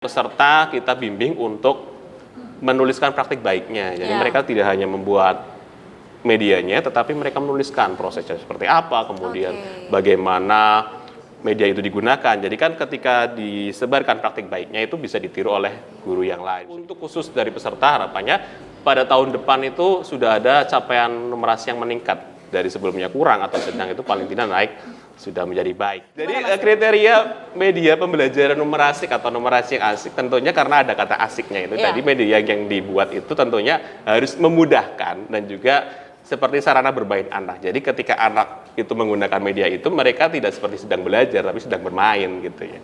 Peserta kita bimbing untuk menuliskan praktik baiknya. Jadi mereka tidak hanya membuat medianya, tetapi mereka menuliskan prosesnya seperti apa, kemudian bagaimana media itu digunakan. Jadi kan ketika disebarkan praktik baiknya itu bisa ditiru oleh guru yang lain. Untuk khusus dari peserta harapannya pada tahun depan itu sudah ada capaian numerasi yang meningkat. Dari sebelumnya kurang atau sedang itu paling tidak naik sudah menjadi baik. Jadi kriteria media pembelajaran numerasik atau numerasi yang asik tentunya karena ada kata asiknya itu. Tadi media yang dibuat itu tentunya harus memudahkan dan juga seperti sarana bermain anak. Jadi ketika anak itu menggunakan media itu mereka tidak seperti sedang belajar tapi sedang bermain gitu ya.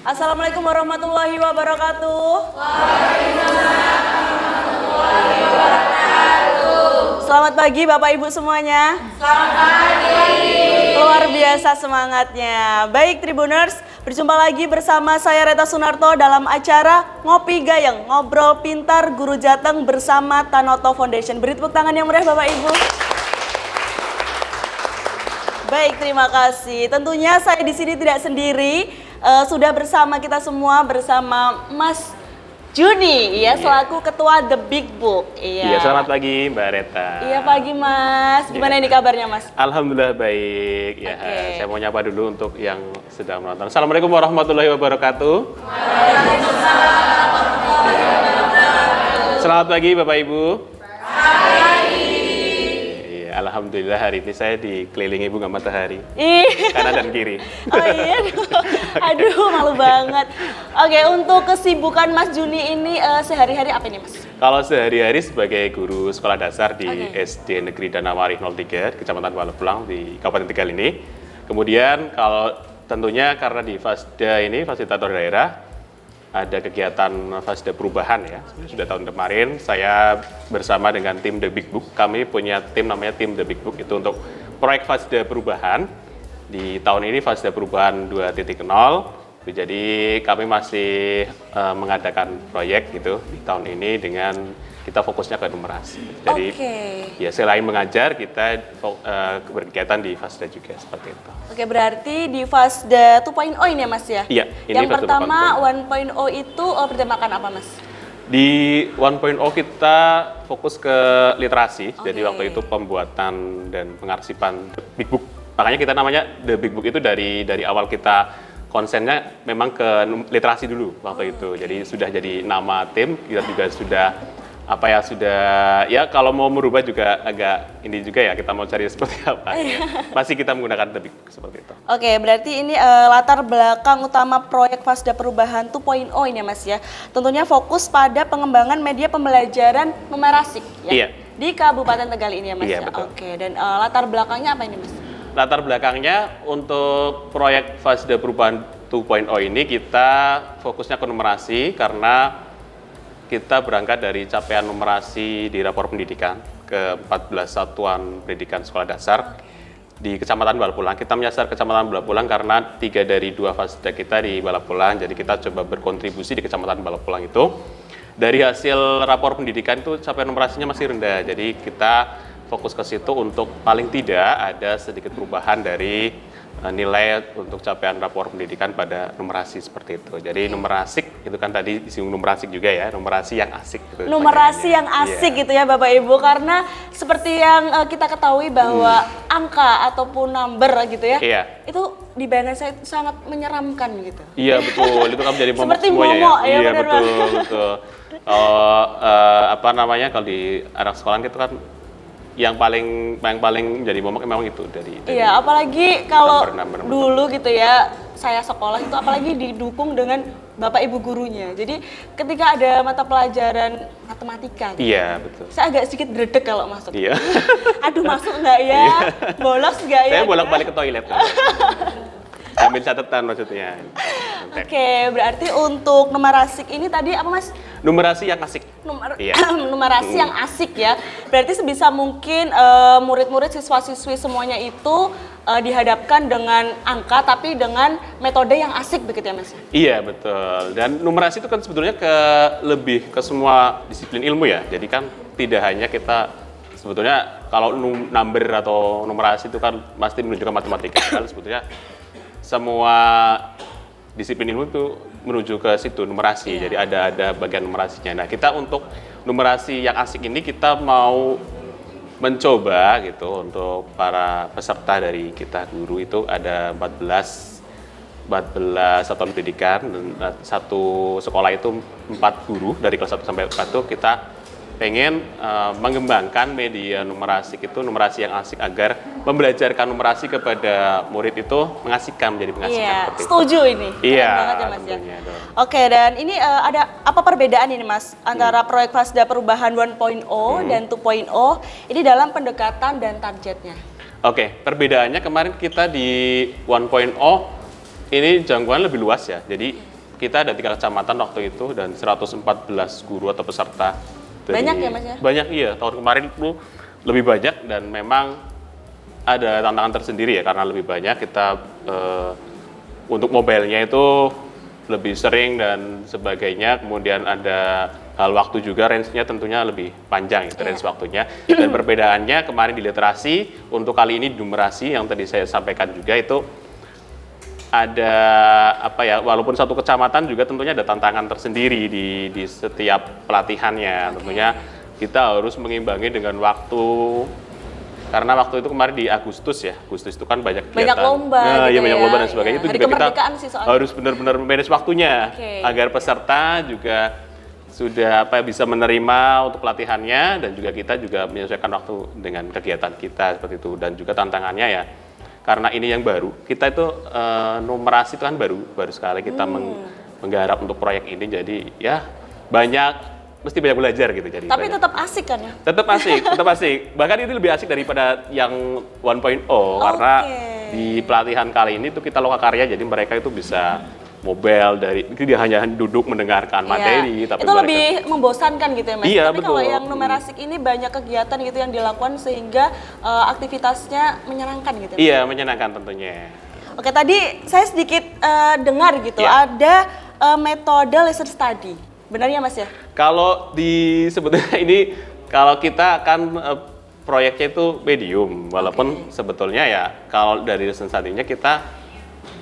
Assalamualaikum warahmatullahi wabarakatuh. Selamat pagi Bapak Ibu semuanya. Selamat pagi. Luar biasa semangatnya. Baik Tribuners, berjumpa lagi bersama saya Reta Sunarto dalam acara Ngopi Gayeng, Ngobrol Pintar Guru Jateng bersama Tanoto Foundation. Beri tepuk tangan yang meriah Bapak Ibu. Baik, terima kasih. Tentunya saya di sini tidak sendiri. Sudah bersama kita semua bersama Mas Juni ya selaku ketua The Big Book. Iya, selamat pagi Mbak Reta. Iya, pagi Mas. Gimana ini kabarnya Mas? Alhamdulillah baik. Ya, saya mau nyapa dulu untuk yang sedang menonton. Assalamualaikum warahmatullahi wabarakatuh. Waalaikumsalam warahmatullahi wabarakatuh. Selamat pagi Bapak Ibu. Selamat pagi. Alhamdulillah hari ini saya dikelilingi bunga matahari. Kanan dan kiri. Oh iya, aduh malu banget. Oke, untuk kesibukan Mas Juni ini sehari-hari apa ini Mas? Kalau sehari-hari sebagai guru sekolah dasar di SD Negeri Danawari 03, Kecamatan Palapulang di Kabupaten Tegal ini. Kemudian kalau tentunya karena di Fasda ini, fasilitator daerah, ada kegiatan Fasda perubahan ya. Sudah tahun kemarin saya bersama dengan tim The Big Book, kami punya tim namanya tim The Big Book itu untuk proyek Fasda perubahan. Di tahun ini Fasda perubahan 2.0. Jadi kami masih mengadakan proyek gitu di tahun ini dengan kita fokusnya ke numerasi. Jadi ya selain mengajar kita berkegiatan di Fasda juga seperti itu. Oke, berarti di Fasda 2.0 ini ya Mas ya? Iya, ini yang Fasda pertama 1.0 itu bertemakan apa Mas? Di 1.0 kita fokus ke literasi. Jadi waktu itu pembuatan dan pengarsipan The Big Book. Makanya kita namanya The Big Book itu dari awal kita konsennya memang ke literasi dulu waktu itu. Jadi sudah jadi nama tim, kita juga sudah kalau mau merubah juga agak ini juga ya, kita mau cari seperti apa ya. Masih kita menggunakan The Big Book seperti itu. Oke, berarti ini latar belakang utama proyek Fasda Perubahan 2.0 ini ya Mas ya. Tentunya fokus pada pengembangan media pembelajaran numerasik ya. Di Kabupaten Tegal ini ya Mas ya. Betul. Oke, dan latar belakangnya apa ini Mas? Latar belakangnya untuk proyek Fasda Perubahan 2.0 ini kita fokusnya ke numerasi karena kita berangkat dari capaian numerasi di rapor pendidikan ke 14 satuan pendidikan sekolah dasar di Kecamatan Balapulang. Kita menyasar Kecamatan Balapulang karena 3 dari 2 Fasda kita di Balapulang, jadi kita coba berkontribusi di Kecamatan Balapulang itu. Dari hasil rapor pendidikan itu capaian numerasinya masih rendah, jadi kita fokus ke situ untuk paling tidak ada sedikit perubahan dari nilai untuk capaian rapor pendidikan pada numerasi seperti itu. Jadi numerasik itu kan tadi disinggung numerasik juga ya, numerasi yang asik gitu. Numerasi yang asik gitu ya Bapak Ibu, karena seperti yang kita ketahui bahwa angka ataupun number gitu ya, itu di bayangan saya sangat menyeramkan gitu. Iya betul, itu kan menjadi momok seperti semuanya momok, ya. Iya benar betul. Kalau di anak sekolahan itu kan yang paling jadi momok memang itu dari iya, apalagi kalau number. dulu gitu ya, saya sekolah itu apalagi didukung dengan Bapak Ibu gurunya. Jadi ketika ada mata pelajaran matematika gitu, iya betul, saya agak sedikit dredeg kalau masuk. Iya. Aduh, masuk nggak ya? Bolos nggak ya? Saya bolak-balik ke toilet. Ambil catatan maksudnya. Oke, berarti untuk numerasik ini tadi apa Mas? Numerasi yang asik. Numerasi yang asik ya. Berarti sebisa mungkin murid-murid, siswa-siswi semuanya itu dihadapkan dengan angka tapi dengan metode yang asik begitu ya Mas? Iya betul. Dan numerasi itu kan sebetulnya lebih ke semua disiplin ilmu ya. Jadi kan tidak hanya kita sebetulnya kalau number atau numerasi itu kan pasti menunjukkan matematika. Kan sebetulnya semua disiplin ilmu itu menuju ke situ numerasi. Jadi ada bagian numerasinya. Nah, kita untuk numerasi yang asik ini kita mau mencoba gitu untuk para peserta dari kita guru itu ada 14 satuan pendidikan dan satu sekolah itu 4 guru dari kelas 1 sampai 4 itu kita pengen mengembangkan media numerasi itu numerasi yang asik agar membelajarkan numerasi kepada murid itu mengasihkan menjadi mengasihkan Iya, seperti itu. setuju ini. Keren Iya, banget ya Mas ya. tentunya dong. Oke, dan ini ada apa perbedaan ini Mas antara proyek Fasda Perubahan 1.0 dan 2.0 ini dalam pendekatan dan targetnya? Oke, perbedaannya kemarin kita di 1.0 ini jangkauan lebih luas ya. Jadi kita ada 3 kecamatan waktu itu dan 114 guru atau peserta. Banyak ya Mas ya? Banyak iya, tahun kemarin itu lebih banyak dan memang ada tantangan tersendiri ya karena lebih banyak kita untuk mobilenya itu lebih sering dan sebagainya. Kemudian ada hal waktu juga, range-nya tentunya lebih panjang itu range waktunya. Dan perbedaannya kemarin di literasi, untuk kali ini numerasi yang tadi saya sampaikan juga itu ada apa ya, walaupun satu kecamatan juga tentunya ada tantangan tersendiri di setiap pelatihannya. Tentunya kita harus mengimbangi dengan waktu, karena waktu itu kemarin di Agustus ya, Agustus itu kan banyak kegiatan. Banyak lomba Nah, gitu iya banyak ya. lomba dan sebagainya. Itu Hari juga kita kemerdekaan sih soalnya. harus benar-benar manage waktunya agar peserta juga sudah bisa menerima untuk pelatihannya dan juga kita juga menyesuaikan waktu dengan kegiatan kita seperti itu. Dan juga tantangannya ya, karena ini yang baru, kita itu numerasi itu kan baru sekali kita menggarap untuk proyek ini, jadi ya mesti banyak belajar gitu. Jadi Tapi banyak. tetap asik kan ya? Tetap asik. Bahkan ini lebih asik daripada yang 1.0 karena di pelatihan kali ini tuh kita lokakarya, jadi mereka itu bisa mobile dari dia hanya duduk mendengarkan materi, tapi itu mereka lebih membosankan gitu ya Mas. Iya, Tapi kalau betul. yang numerasik ini banyak kegiatan gitu yang dilakukan sehingga aktivitasnya menyenangkan gitu. iya menyenangkan tentunya. Oke, tadi saya sedikit dengar gitu Iya. ada metode lesson study. Benar ya Mas ya? Kalau sebetulnya ini kalau kita kan proyeknya itu medium, walaupun sebetulnya ya kalau dari lesson study-nya kita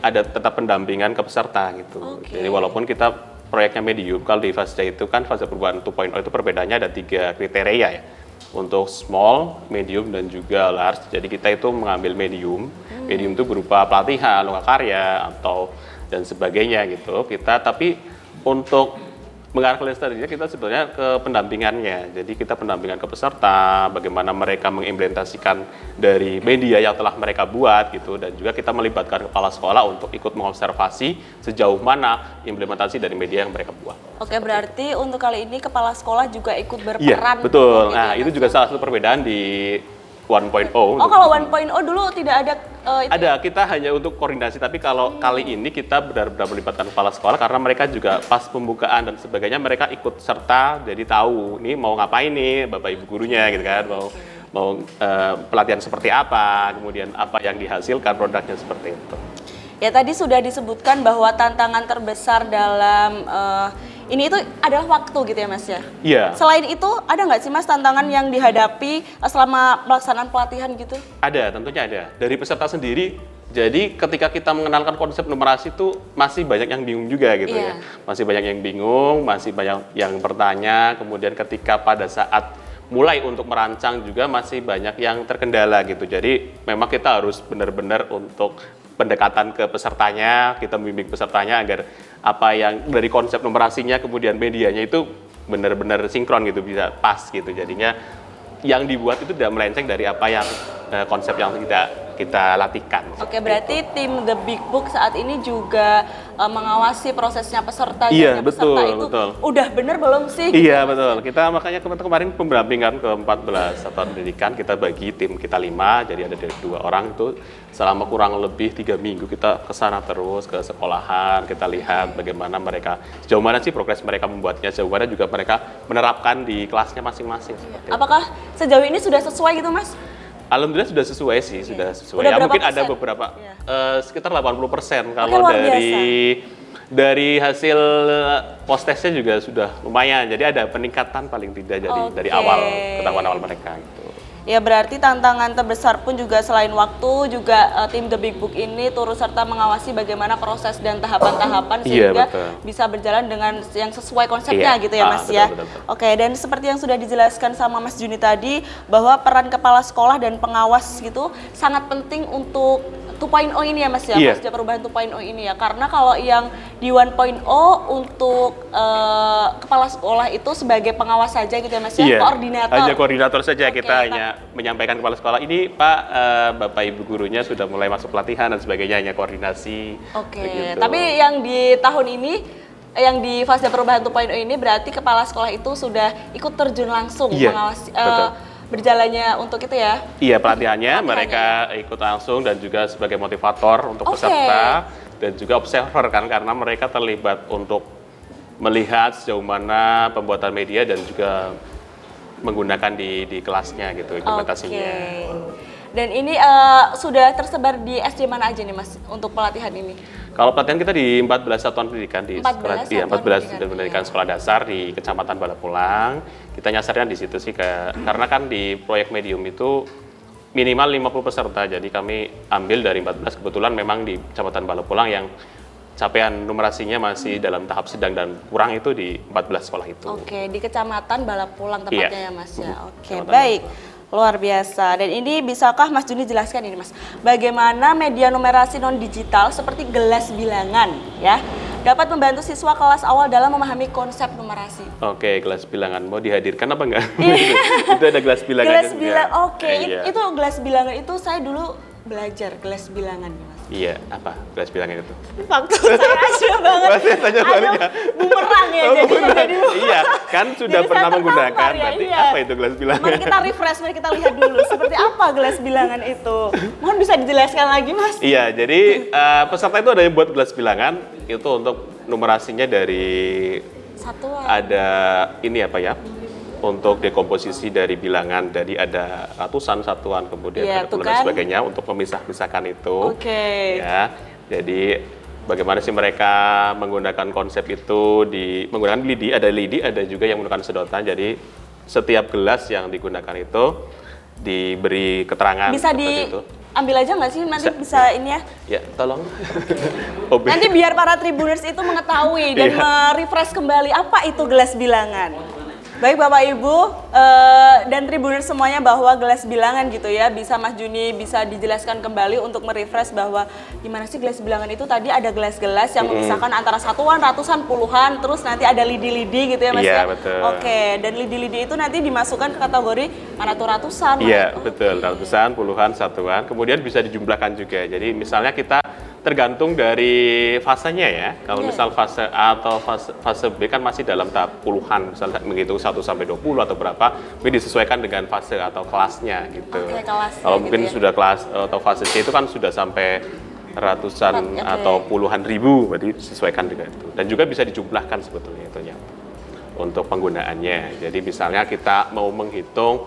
ada tetap pendampingan ke peserta gitu. Jadi walaupun kita proyeknya medium, kalau di Fasda itu kan Fasda Perubahan 2.0 itu perbedaannya ada 3 kriteria ya. Untuk small, medium, dan juga large. Jadi kita itu mengambil medium. Medium itu berupa pelatihan, lokakarya, atau dan sebagainya gitu. Tapi untuk mengarah ke strateginya kita sebetulnya ke pendampingannya. Jadi kita pendampingan ke peserta, bagaimana mereka mengimplementasikan dari media yang telah mereka buat gitu, dan juga kita melibatkan kepala sekolah untuk ikut mengobservasi sejauh mana implementasi dari media yang mereka buat. Oke, berarti untuk kali ini kepala sekolah juga ikut berperan. Iya, betul. gitu Nah, ya, itu Mas? juga salah satu perbedaan di 1.0. Oh, kalau 1.0 dulu tidak ada itu. Ada, kita hanya untuk koordinasi, tapi kalau kali ini kita benar-benar melibatkan kepala sekolah karena mereka juga pas pembukaan dan sebagainya mereka ikut serta, jadi tahu nih mau ngapain nih Bapak Ibu gurunya gitu kan, mau pelatihan seperti apa, kemudian apa yang dihasilkan produknya seperti itu. Ya tadi sudah disebutkan bahwa tantangan terbesar dalam ini itu adalah waktu gitu ya Mas ya? Iya. Selain itu ada nggak sih Mas tantangan yang dihadapi selama pelaksanaan pelatihan gitu? Ada, tentunya ada. Dari peserta sendiri, jadi ketika kita mengenalkan konsep numerasi itu masih banyak yang bingung juga gitu ya. Masih banyak yang bingung, masih banyak yang bertanya, kemudian ketika pada saat mulai untuk merancang juga masih banyak yang terkendala gitu. Jadi memang kita harus benar-benar untuk pendekatan ke pesertanya, kita membimbing pesertanya agar apa yang dari konsep numerasinya kemudian medianya itu benar-benar sinkron gitu, bisa pas gitu. Jadinya yang dibuat itu tidak melenceng dari apa yang konsep yang kita latihkan. Oke, berarti tim The Big Book saat ini juga mengawasi prosesnya peserta. Iya, peserta betul, itu betul. udah bener belum sih? Iya, betul. Kita makanya kemarin pendampingan ke 14 satuan pendidikan, kita bagi tim kita 5, jadi ada 2 orang itu selama kurang lebih 3 minggu kita ke sana terus, ke sekolahan, kita lihat bagaimana mereka, sejauh mana sih progres mereka membuatnya, sejauh mana juga mereka menerapkan di kelasnya masing-masing. Seperti itu. Apakah sejauh ini sudah sesuai gitu Mas? Alhamdulillah sudah sesuai sih, sudah sesuai. Udah Ya berapa mungkin ada persen? beberapa, Iya. sekitar 80% kalau luar dari hasil post testnya juga sudah lumayan. Jadi ada peningkatan paling tidak dari awal, ketahuan awal mereka gitu. Ya berarti tantangan terbesar pun juga selain waktu juga tim The Big Book ini turut serta mengawasi bagaimana proses dan tahapan-tahapan sehingga bisa berjalan dengan yang sesuai konsepnya gitu ya Mas ya. Betul. Oke, dan seperti yang sudah dijelaskan sama Mas Juni tadi bahwa peran kepala sekolah dan pengawas gitu sangat penting untuk 2.0 ini ya Mas ya, Pasca Perubahan 2.0 ini ya. Karena kalau yang di 1.0 untuk kepala sekolah itu sebagai pengawas saja gitu ya Mas ya, koordinator. Hanya koordinator saja, kita hanya menyampaikan kepala sekolah ini Pak, Bapak Ibu gurunya sudah mulai masuk pelatihan dan sebagainya, hanya koordinasi. Begitu. Tapi yang di tahun ini yang di fase perubahan 2.0 ini berarti kepala sekolah itu sudah ikut terjun langsung mengawasi berjalannya untuk itu ya? Iya, pelatihannya mereka ikut langsung dan juga sebagai motivator untuk peserta dan juga observer kan, karena mereka terlibat untuk melihat sejauh mana pembuatan media dan juga menggunakan di kelasnya gitu implementasinya. Dan ini sudah tersebar di SD mana aja nih Mas untuk pelatihan ini? Kalau pelatihan kita di 14 satuan pendidikan di 14 pendidikan sekolah dasar di Kecamatan Balapulang. Kita nyasarnya di situ sih karena kan di proyek medium itu minimal 50 peserta. Jadi kami ambil dari 14, kebetulan memang di Kecamatan Balapulang yang capaian numerasinya masih dalam tahap sedang dan kurang itu di 14 sekolah itu. Di Kecamatan Balapulang tepatnya ya Mas ya. Baik. Luar biasa. Dan ini bisakah Mas Juni jelaskan ini Mas, bagaimana media numerasi non-digital seperti gelas bilangan ya dapat membantu siswa kelas awal dalam memahami konsep numerasi? Gelas bilangan mau dihadirkan apa enggak? Itu ada gelas bilangan. Gelas bilangan, itu gelas bilangan itu saya dulu belajar gelas bilangan Mas. Iya, apa gelas bilangan itu? Waktu saya aja banget. Bumerang ya jadi. Iya, kan sudah pernah menggunakan. Berarti apa itu gelas bilangan? Mari kita refresh, mari kita lihat dulu seperti apa gelas bilangan itu. Mohon bisa dijelaskan lagi Mas? Iya, jadi peserta itu ada yang buat gelas bilangan itu untuk numerasinya dari satuan. Ada ini apa ya? Untuk dekomposisi dari bilangan, jadi ada ratusan satuan, kemudian ada puluhan dan sebagainya untuk memisah-misahkan itu. Ya, jadi bagaimana sih mereka menggunakan konsep itu menggunakan lidi, ada juga yang menggunakan sedotan. Jadi setiap gelas yang digunakan itu diberi keterangan. Bisa diambil aja nggak sih nanti bisa ini ya? Ya, tolong. Nanti biar para Tribuners itu mengetahui dan merefresh kembali apa itu gelas bilangan. Baik Bapak Ibu dan Tribuners semuanya bahwa gelas bilangan gitu ya, bisa Mas Juni bisa dijelaskan kembali untuk merefresh bahwa gimana sih gelas bilangan itu tadi ada gelas-gelas yang memisahkan antara satuan, ratusan, puluhan, terus nanti ada lidi-lidi gitu ya Mas ya? Betul. Dan lidi-lidi itu nanti dimasukkan ke kategori mana tuh ratusan? Iya, betul, ratusan, puluhan, satuan, kemudian bisa dijumlahkan juga. Jadi misalnya kita tergantung dari fasenya ya. Kalau misal fase A atau fase B kan masih dalam tahap puluhan, misalnya menghitung 1 sampai 20 atau berapa, tapi disesuaikan dengan fase atau kelasnya gitu. Kalau mungkin sudah kelas atau fase C itu kan sudah sampai ratusan atau puluhan ribu, berarti disesuaikan dengan itu. Dan juga bisa dijumlahkan sebetulnya itu ya untuk penggunaannya. Jadi misalnya kita mau menghitung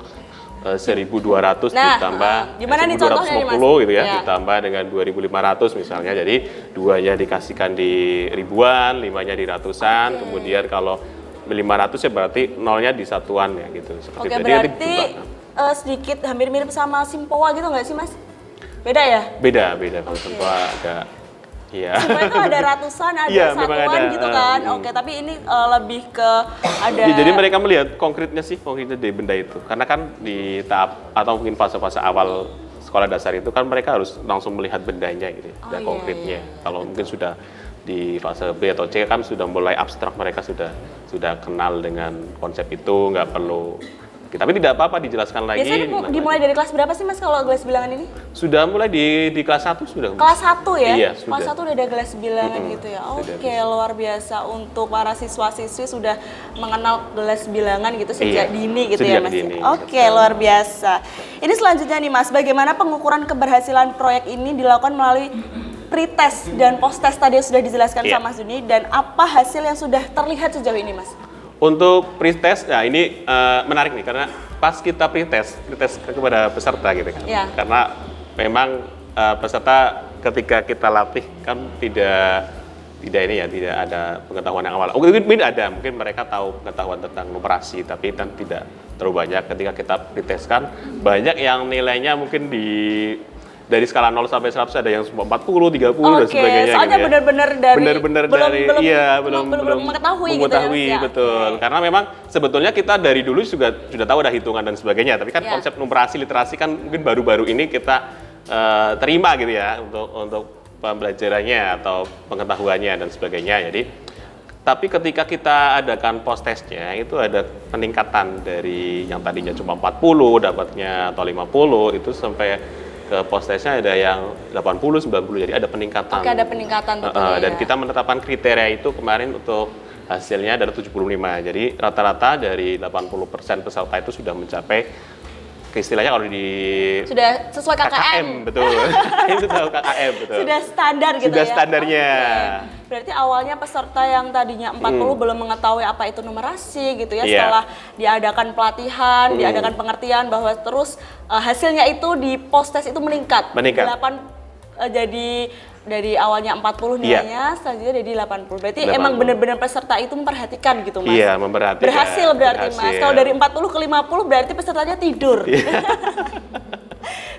1.200 ditambah 1.250 gitu ya, ditambah dengan 2.500 misalnya, jadi 2-nya dikasihkan di ribuan, 5-nya di ratusan, kemudian kalau 500 ya berarti 0-nya di satuan ya gitu. Seperti itu. Berarti sedikit hampir mirip sama Simpowa gitu nggak sih Mas? Beda ya? Beda, kalau Simpowa agak Simpowa itu ada ratusan, ada satuan gitu kan. Tapi ini lebih ke ada. Jadi mereka melihat konkretnya dari benda itu. Karena kan di tahap atau mungkin fase-fase awal sekolah dasar itu kan mereka harus langsung melihat bendanya gitu, dan konkretnya. Kalau mungkin sudah di fase B atau C kan sudah mulai abstrak, mereka sudah kenal dengan konsep itu, nggak perlu. Tapi tidak apa-apa dijelaskan lagi. Biasanya dimulai dari kelas berapa sih Mas kalau gelas bilangan ini? Sudah mulai di kelas 1 sudah. Kelas 1 ya? Iya, sudah. Kelas 1 udah ada gelas bilangan gitu ya. Luar biasa untuk para siswa-siswi sudah mengenal gelas bilangan gitu sejak dini gitu ya Mas. Luar biasa. Ini selanjutnya nih Mas, bagaimana pengukuran keberhasilan proyek ini dilakukan melalui pretest dan post-test tadi yang sudah dijelaskan sama Mas Juni, dan apa hasil yang sudah terlihat sejauh ini Mas? Untuk pretest, nah ini menarik nih karena pas kita pretest kepada peserta gitu kan. Karena memang peserta ketika kita latih kan tidak tidak ada pengetahuan yang awal. Mungkin ada, mungkin mereka tahu pengetahuan tentang numerasi, tapi kan tidak terlalu banyak. Ketika kita pretestkan, banyak yang nilainya mungkin dari skala 0 sampai 100 ada yang 40, 30 dan sebagainya. Soalnya gitu ya. benar-benar dari belum mengetahui gitu ya. betul. Karena memang sebetulnya kita dari dulu sudah tahu ada hitungan dan sebagainya, tapi kan Ya. konsep numerasi literasi kan mungkin baru-baru ini kita terima gitu ya untuk pembelajarannya atau pengetahuannya dan sebagainya. Jadi tapi ketika kita adakan post testnya itu ada peningkatan dari yang tadinya cuma 40 dapatnya atau 50 itu sampai ke post testnya ada yang 80, 90, jadi ada peningkatan. Oke, ada peningkatan tentunya. Dan kita menetapkan kriteria itu kemarin untuk hasilnya adalah 75. Jadi rata-rata dari 80% peserta itu sudah mencapai istilahnya kalau di Sudah sesuai KKM. betul. Itu tahu KKM betul. Sudah standar gitu Sudah ya. standarnya. Oke. Berarti awalnya peserta yang tadinya 40 belum mengetahui apa itu numerasi gitu ya. Iya. Setelah diadakan pelatihan, diadakan pengertian bahwa terus hasilnya itu di post test itu meningkat. Meningkat. Jadi dari awalnya 40 nilainya, selanjutnya jadi 80. Berarti 80. emang benar-benar peserta itu memperhatikan gitu, Mas. Iya, memperhatikan. Berhasil berarti, Mas. Berhasil. Kalau dari 40 ke 50 berarti pesertanya tidur.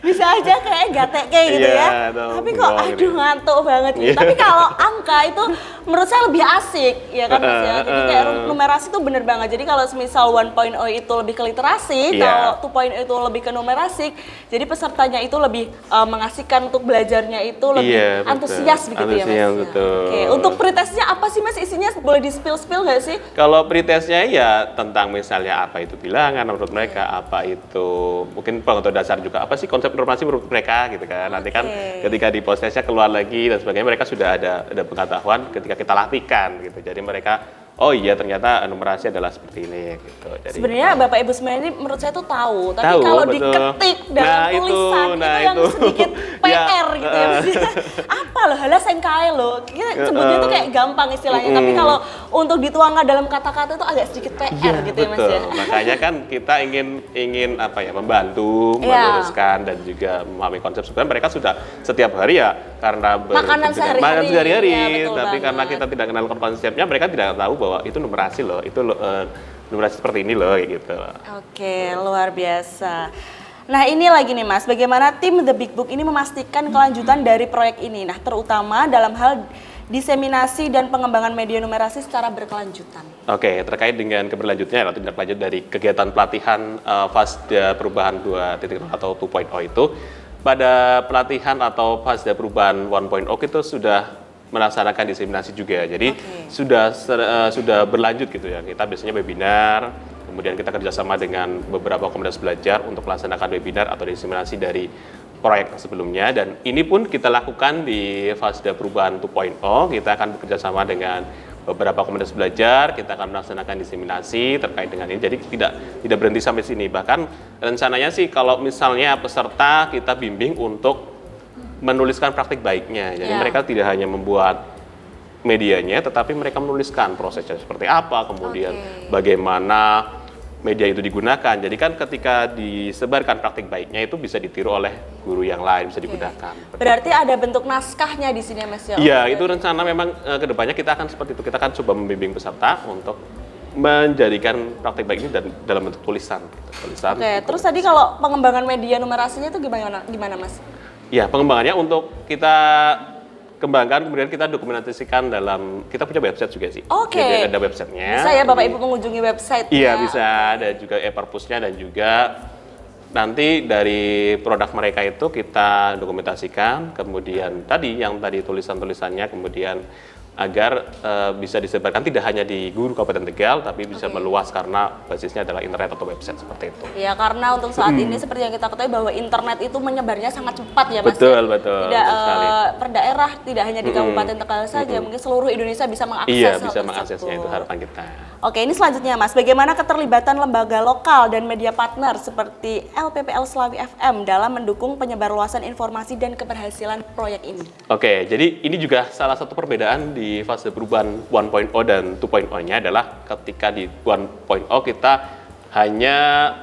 Bisa aja kayak gatek kayak gitu Iya, ya. atau Tapi kok bengong aduh gitu. ngantuk banget gitu. Iya. Tapi kalau angka itu menurut saya lebih asik ya kan Mas ya. Jadi kayak numerasi itu bener banget. Jadi kalau semisal 1.0 itu lebih ke literasi, Iya. kalau 2.0 itu lebih ke numerasi, jadi pesertanya itu lebih mengasihkan untuk belajarnya itu lebih Iya, betul. antusias begitu ya Mas. Antusias, ya? betul. Oke, untuk pretestnya apa sih Mas isinya? Boleh di-spill nggak sih? Kalau pretestnya ya tentang misalnya apa itu bilangan menurut mereka, apa itu mungkin pengetahuan dasar juga, apa sih konsep informasi menurut mereka gitu kan. Nanti kan ketika di post testnya keluar lagi dan sebagainya mereka sudah ada pengetahuan ketika kita latihkan gitu. Jadi mereka oh iya ternyata numerasi adalah seperti ini gitu. Jadi Sebenarnya Bapak Ibu semuanya ini menurut saya tuh tahu, tapi Tahu, kalau betul. diketik dalam tulisan itu yang sedikit Ya, PR gitu ya. Maksudnya, apa loh, halah sengkae loh. Kita sebutnya itu kayak gampang istilahnya, tapi kalau untuk dituangkan dalam kata-kata itu agak sedikit PR gitu ya Mas betul. ya. Makanya kan kita ingin apa ya membantu, Iya. meluruskan dan juga memahami konsep. Sebenarnya mereka sudah setiap hari ya karena Makanan sehari-hari. makanan sehari-hari, Iya, betul tapi karena banget. kita tidak kenal konsepnya, mereka tidak tahu bahwa itu numerasi loh, itu numerasi seperti ini loh kayak gitu. Oke, luar biasa. Nah ini lagi nih Mas, bagaimana tim The Big Book ini memastikan kelanjutan dari proyek ini? Nah terutama dalam hal diseminasi dan pengembangan media numerasi secara berkelanjutan. Oke, terkait dengan keberlanjutnya atau tindak lanjut dari kegiatan pelatihan Fasda Perubahan 2.0 atau 2.0 itu, pada pelatihan atau Fasda Perubahan 1.0 itu sudah melaksanakan diseminasi juga. Jadi sudah berlanjut gitu ya. Kita biasanya webinar, kemudian kita kerjasama dengan beberapa komunitas belajar untuk melaksanakan webinar atau diseminasi dari proyek sebelumnya, dan ini pun kita lakukan di Fasda Perubahan 2.0. Kita akan bekerjasama dengan beberapa komunitas belajar, kita akan melaksanakan diseminasi terkait dengan ini. Jadi tidak berhenti sampai sini. Bahkan rencananya sih kalau misalnya peserta kita bimbing untuk menuliskan praktik baiknya. Jadi mereka tidak hanya membuat medianya, tetapi mereka menuliskan prosesnya seperti apa, kemudian bagaimana media itu digunakan. Jadi kan ketika disebarkan praktik baiknya itu bisa ditiru oleh guru yang lain, bisa digunakan. Berarti ada bentuk naskahnya di sini Mas ya? Iya, itu rencana memang kedepannya kita akan seperti itu. Kita akan coba membimbing peserta untuk menjadikan praktik baik ini dalam bentuk tulisan. Oke, terus tadi kalau pengembangan media numerasinya itu gimana Mas? Ya, pengembangannya untuk kita kembangkan, kemudian kita dokumentasikan kita punya website juga sih. Oke. Jadi ada websitenya. Bisa ya Bapak Ibu mengunjungi website. Iya, bisa. Ada juga e-perpusnya dan juga nanti dari produk mereka itu kita dokumentasikan, kemudian yang tadi tulisan-tulisannya kemudian agar bisa disebarkan tidak hanya di guru Kabupaten Tegal, tapi bisa meluas karena basisnya adalah internet atau website seperti itu. Ya, karena untuk saat ini seperti yang kita ketahui bahwa internet itu menyebarnya sangat cepat ya Mas. Betul. Tidak sekali. per daerah, tidak hanya di Kabupaten Tegal saja, mungkin seluruh Indonesia bisa mengakses Iya, hal bisa tersebut. mengaksesnya, itu harapan kita. Oke, ini selanjutnya Mas, bagaimana keterlibatan lembaga lokal dan media partner seperti LPPL Slawi FM dalam mendukung penyebarluasan informasi dan keberhasilan proyek ini? Oke, jadi ini juga salah satu perbedaan di fase perubahan 1.0 dan 2.0-nya adalah ketika di 1.0 kita hanya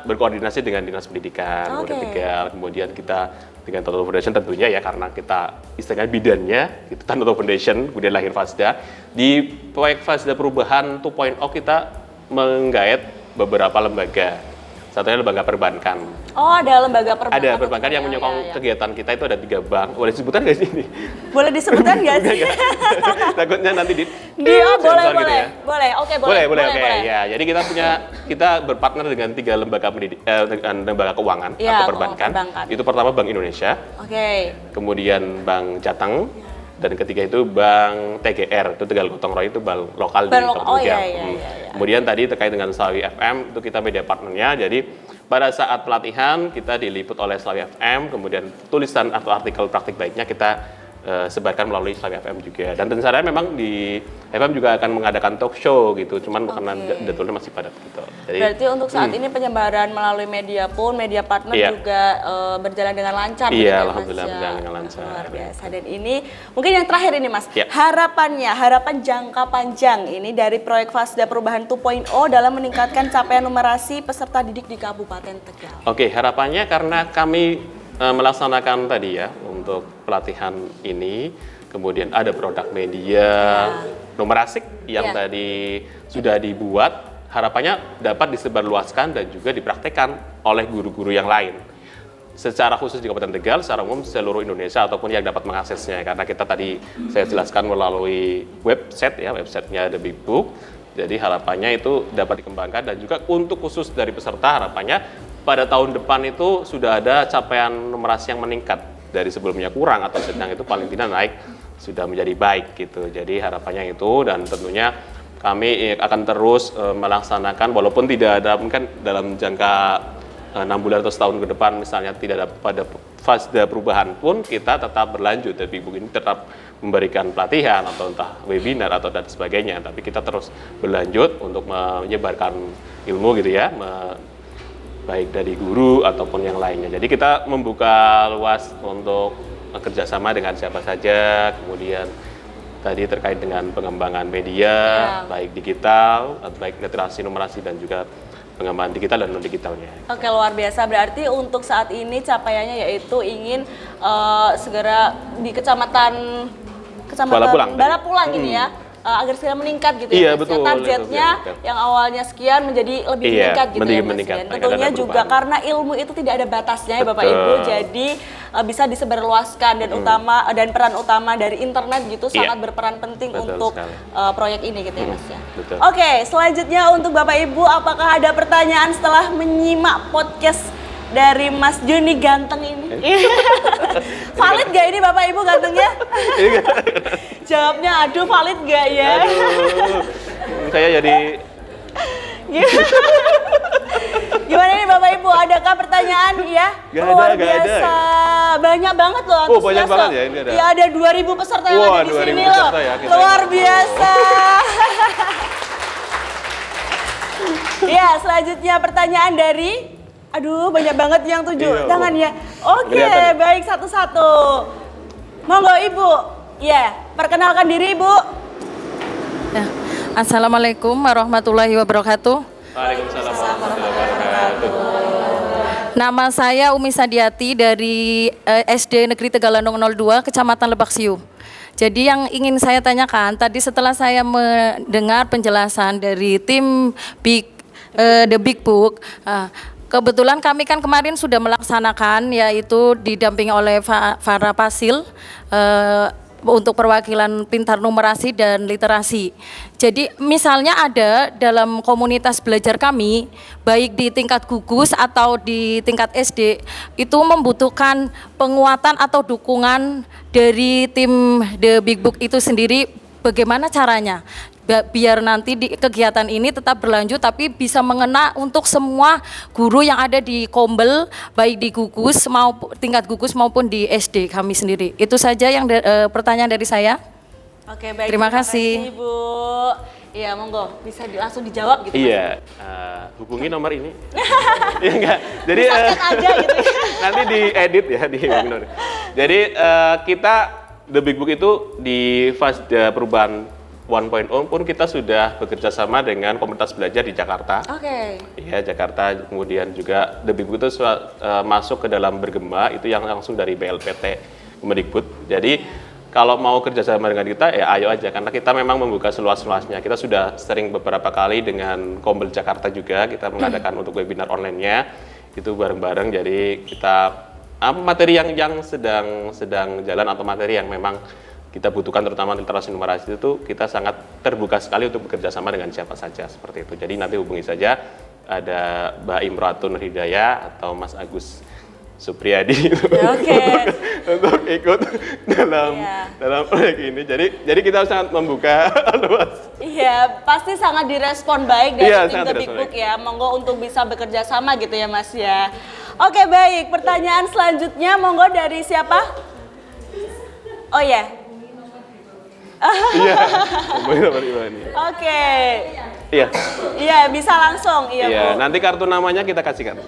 berkoordinasi dengan Dinas Pendidikan, kemudian Tegal, kemudian kita dengan Tanoto Foundation tentunya ya karena kita istilahnya bidannya itu Tanoto Foundation, kemudian lahir Fasda. Di proyek Fasda Perubahan 2.0 kita menggait beberapa lembaga. Satunya lembaga perbankan. Oh, ada lembaga perbankan. Ada perbankan yang menyokong kegiatan kita itu ada 3 bank. Boleh disebutkan nggak sih ini? Boleh disebutkan nggak sih? Takutnya nanti boleh, gitu boleh. ya. Boleh, oke, boleh. Oke. Ya, jadi kita berpartner dengan 3 lembaga dengan lembaga keuangan atau perbankan. Itu pertama Bank Indonesia. Oke. Kemudian Bank Jateng. Dan ketiga itu Bank TGR, itu Tegal Gotong Royong, itu bank lokal di Kampung Jam. Kemudian tadi terkait dengan Slawi FM, itu kita media partnernya. Jadi pada saat pelatihan kita diliput oleh Slawi FM, kemudian tulisan atau artikel praktik baiknya kita sebarkan melalui Slawi FM juga. Dan tentu saja memang di FM juga akan mengadakan talk show gitu, cuman karena jadwalnya masih padat gitu. Jadi, berarti untuk saat ini penyebaran melalui media pun, media partner juga berjalan dengan lancar. Iya, alhamdulillah berjalan dengan lancar. Luar biasa. Dan ini mungkin yang terakhir ini Mas, harapan jangka panjang ini dari proyek Fasda Perubahan 2.0 dalam meningkatkan capaian numerasi peserta didik di Kabupaten Tegal. Oke, harapannya karena kami melaksanakan tadi ya untuk pelatihan ini, kemudian ada produk media numerasik yang tadi sudah dibuat, harapannya dapat disebarluaskan dan juga dipraktekkan oleh guru-guru yang lain. Secara khusus di Kabupaten Tegal, secara umum seluruh Indonesia ataupun yang dapat mengaksesnya. Karena kita tadi saya jelaskan melalui websitenya The Big Book. Jadi harapannya itu dapat dikembangkan dan juga untuk khusus dari peserta harapannya pada tahun depan itu sudah ada capaian numerasi yang meningkat dari sebelumnya kurang atau sedang itu paling tidak naik sudah menjadi baik gitu. Jadi harapannya itu dan tentunya kami akan terus melaksanakan walaupun tidak ada mungkin dalam jangka 6 bulan atau setahun ke depan misalnya tidak ada pada Fasda Perubahan pun kita tetap berlanjut dan Big Book ini tetap memberikan pelatihan atau entah webinar atau dan sebagainya, tapi kita terus berlanjut untuk menyebarkan ilmu gitu ya, baik dari guru ataupun yang lainnya. Jadi kita membuka luas untuk kerjasama dengan siapa saja, kemudian tadi terkait dengan pengembangan media, baik digital, baik literasi numerasi dan juga pengembangan digital dan non-digitalnya. Oke, luar biasa. Berarti untuk saat ini capaiannya yaitu ingin segera di kecamatan Balapulang ini ya, agar segera meningkat gitu ya. Betul, targetnya yang awalnya sekian menjadi lebih meningkat gitu ya Mas. Dan tentunya juga karena ilmu itu tidak ada batasnya ya Bapak Ibu, jadi bisa disebarluaskan dan peran utama dari internet gitu sangat berperan penting untuk proyek ini gitu ya Mas ya. Oke, selanjutnya untuk Bapak Ibu, apakah ada pertanyaan setelah menyimak podcast dari Mas Joni ganteng ini? Valid gak ini Bapak Ibu gantengnya? Jawabnya aduh valid gak ya? Aduh, saya jadi... Gimana nih Bapak Ibu, adakah pertanyaan ya? Luar biasa, banyak banget loh antusias. Banyak banget ya ini ada. Ya ada 2.000 peserta yang ada di sini loh. Ya, luar biasa. Ya, selanjutnya pertanyaan dari banyak banget yang tangan ya. Oke, baik satu-satu. Monggo Ibu. Ya, perkenalkan diri Ibu. Ya. Assalamualaikum warahmatullahi wabarakatuh. Waalaikumsalam warahmatullahi wabarakatuh. Nama saya Umi Sadiati dari SD Negeri Tegalandung 02, Kecamatan Lebak Siu. Jadi yang ingin saya tanyakan, tadi setelah saya mendengar penjelasan dari tim The Big Book, kebetulan kami kan kemarin sudah melaksanakan yaitu didampingi oleh Farah Pasil untuk perwakilan pintar numerasi dan literasi. Jadi misalnya ada dalam komunitas belajar kami, baik di tingkat gugus atau di tingkat SD, itu membutuhkan penguatan atau dukungan dari tim The Big Book itu sendiri. Bagaimana caranya? Biar nanti di kegiatan ini tetap berlanjut tapi bisa mengena untuk semua guru yang ada di Kombel, baik di gugus maupun tingkat gugus maupun di SD kami sendiri. Itu saja yang pertanyaan dari saya. Oke, baik. Terima kasih Ibu. Iya, monggo bisa langsung dijawab gitu. Iya, hubungi nomor ini. Iya enggak. Jadi aja gitu. Nanti diedit ya di nomor. Jadi kita The Big Book itu di Fasda Perubahan 1.0 pun kita sudah bekerja sama dengan komunitas belajar di Jakarta. Oke. Iya, Jakarta, kemudian juga The Big Book itu masuk ke dalam Bergema, itu yang langsung dari BLPT Kemendikbud. Jadi kalau mau kerjasama dengan kita, ya ayo aja, karena kita memang membuka seluas-luasnya. Kita sudah sering beberapa kali dengan Kombel Jakarta juga, kita mengadakan untuk webinar online-nya, itu bareng-bareng. Jadi kita materi yang sedang jalan atau materi yang memang kita butuhkan, terutama literasi numerasi itu kita sangat terbuka sekali untuk bekerja sama dengan siapa saja seperti itu. Jadi nanti hubungi saja ada Mbak Imratun Hidayah atau Mas Agus Supriyadi untuk ikut dalam proyek ini. Jadi kita sangat membuka luas. Iya, pasti sangat direspon baik dari tim The Big direspon Book ya. Monggo untuk bisa bekerja sama gitu ya Mas ya. Oke, baik. Pertanyaan selanjutnya monggo dari siapa? Oh ya. Iya. Oke. Iya. Iya, bisa langsung. Iya, Iya, Bu. nanti kartu namanya kita kasihkan.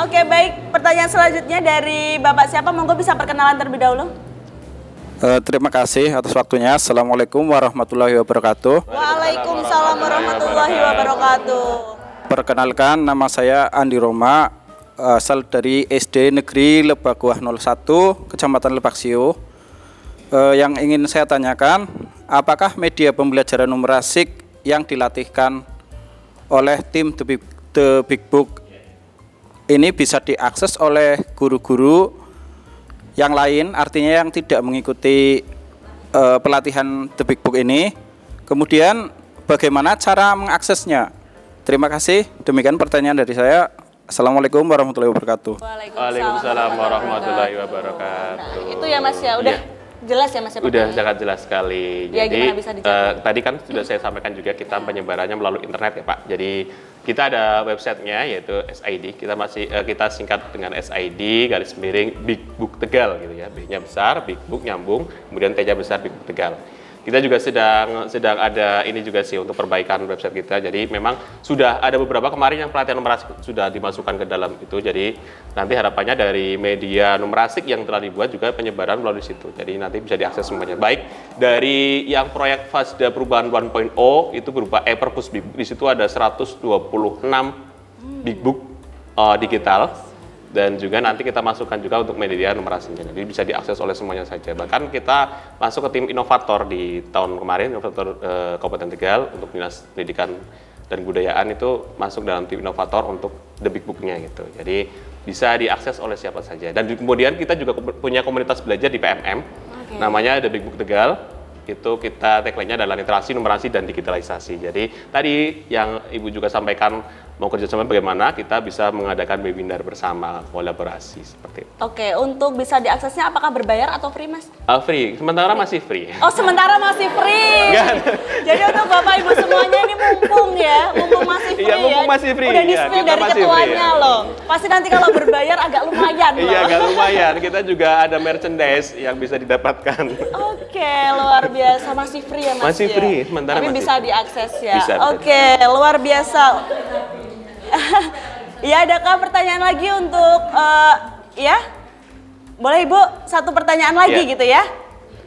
Oke, baik. Pertanyaan selanjutnya dari Bapak siapa? Monggo bisa perkenalan terlebih dahulu. Terima kasih atas waktunya. Assalamualaikum warahmatullahi wabarakatuh. Waalaikumsalam warahmatullahi wabarakatuh. Perkenalkan, nama saya Andi Roma, asal dari SD Negeri Lebakuah 01, Kecamatan Lebak Siu. Yang ingin saya tanyakan, apakah media pembelajaran numerasik yang dilatihkan oleh tim The Big Book ini bisa diakses oleh guru-guru yang lain, artinya yang tidak mengikuti pelatihan The Big Book ini? Kemudian bagaimana cara mengaksesnya? Terima kasih. Demikian pertanyaan dari saya. Assalamualaikum warahmatullahi wabarakatuh. Waalaikumsalam warahmatullahi wabarakatuh. Itu ya Mas ya, udah jelas ya Mas ya? Udah sangat jelas sekali. Ya, Jadi gimana bisa dijawab? tadi kan sudah saya sampaikan juga kita penyebarannya melalui internet ya Pak. Jadi kita ada websitenya yaitu SID. Kita singkat dengan SID _ Big Book Tegal gitu ya. B-nya besar, Big Book nyambung, kemudian T-nya besar, Big Book Tegal. Kita juga sedang ada ini juga sih untuk perbaikan website kita. Jadi memang sudah ada beberapa kemarin yang pelatihan numerasik sudah dimasukkan ke dalam itu. Jadi nanti harapannya dari media numerasik yang telah dibuat juga penyebaran melalui situ. Jadi nanti bisa diakses semuanya. Baik dari yang proyek Fasda Perubahan 1.0 itu berupa e-perpus Big Book. Di situ ada 126 Big Book digital. Dan juga nanti kita masukkan juga untuk media numerasinya, jadi bisa diakses oleh semuanya saja. Bahkan kita masuk ke tim inovator di tahun kemarin, inovator Kabupaten Tegal untuk Dinas Pendidikan dan Kebudayaan itu masuk dalam tim inovator untuk The Big Book-nya gitu. Jadi bisa diakses oleh siapa saja. Dan kemudian kita juga punya komunitas belajar di PMM, namanya The Big Book Tegal. Itu kita tagline-nya adalah literasi, numerasi, dan digitalisasi. Jadi tadi yang Ibu juga sampaikan mau kerjasama bagaimana kita bisa mengadakan webinar bersama, kolaborasi seperti itu. Oke, untuk bisa diaksesnya apakah berbayar atau free Mas? Free, sementara masih free. Oh, sementara masih free. Jadi untuk Bapak Ibu semuanya ini mumpung masih free. Iya, mumpung masih free. Udah Iya, di-spill kita dari masih ketuanya free, ya. loh. Pasti nanti kalau berbayar agak lumayan loh. Iya, agak lumayan. Kita juga ada merchandise yang bisa didapatkan. Oke, luar biasa, masih free ya Mas? Masih ya? free, sementara Tapi masih bisa free. diakses ya? Bisa. Oke, luar biasa. Ya, adakah pertanyaan lagi untuk, ya? Boleh Ibu, satu pertanyaan lagi Ya. gitu ya?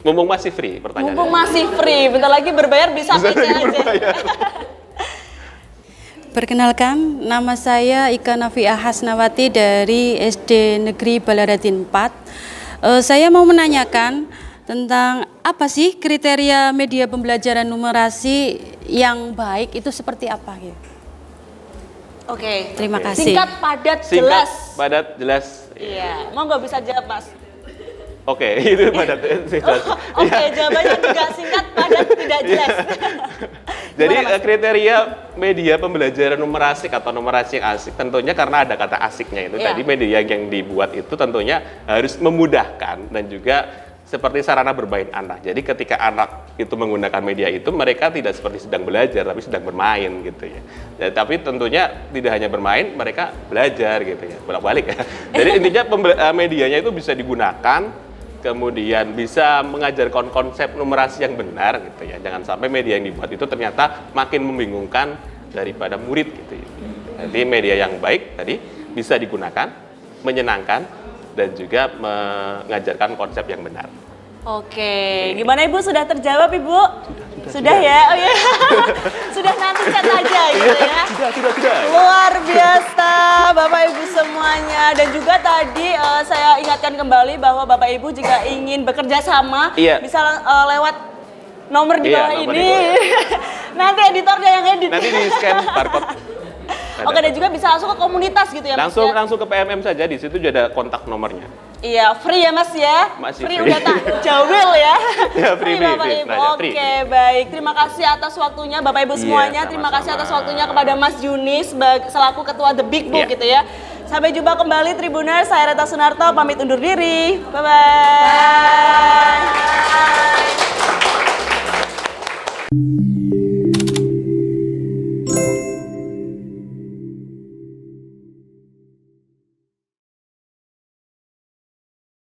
Mumpung masih free pertanyaannya. Mumpung masih free, bentar lagi berbayar bisa Bisa PC aja. berbayar. Perkenalkan, nama saya Ika Nafiah Hasnawati dari SD Negeri Balaradin 4. Saya mau menanyakan tentang apa sih kriteria media pembelajaran numerasi yang baik itu seperti apa gitu. Oke. Terima kasih. Singkat, padat, Singkat, jelas. padat, jelas. Iya, mau nggak bisa jawab Mas? Oke, itu padat, jelas. Oke, jawabannya juga singkat, padat, tidak jelas. Jadi Gimana, Mas? kriteria media pembelajaran numerasik atau numerasi yang asik tentunya karena ada kata asiknya itu. Iya. Tadi media yang dibuat itu tentunya harus memudahkan dan juga seperti sarana bermain anak. Jadi ketika anak itu menggunakan media itu mereka tidak seperti sedang belajar tapi sedang bermain gitu ya. Tapi tentunya tidak hanya bermain, mereka belajar gitu ya. Bolak-balik ya. Jadi intinya medianya itu bisa digunakan, kemudian bisa mengajarkan konsep numerasi yang benar gitu ya. Jangan sampai media yang dibuat itu ternyata makin membingungkan daripada murid gitu ya. Jadi media yang baik tadi bisa digunakan, menyenangkan, dan juga mengajarkan konsep yang benar. Oke, gimana Ibu? Sudah terjawab Ibu? Sudah ya? Oh ya. Sudah nanti chat aja gitu ya. Tidak. Luar biasa Bapak Ibu semuanya. Dan juga tadi saya ingatkan kembali bahwa Bapak Ibu jika ingin bekerja sama Iya. bisa lewat nomor di Iya, bawah nomor ini. di bawah. Nanti editornya yang edit. Nanti di scan barcode. Oke, dan juga bisa langsung ke komunitas gitu ya Mas ya? Langsung ke PMM saja, di situ juga ada kontak nomornya. Iya, free ya Mas ya? Masih free. free. Udah tak jawil ya? Ya, free, Bapak free, Ibu. free. Oke, Free. baik. Terima kasih atas waktunya Bapak Ibu Iya, semuanya. Terima sama-sama. kasih atas waktunya kepada Mas Yunis selaku Ketua The Big Book Iya. gitu ya. Sampai jumpa kembali Tribuners, saya Reta Sunarto pamit undur diri. Bye-bye.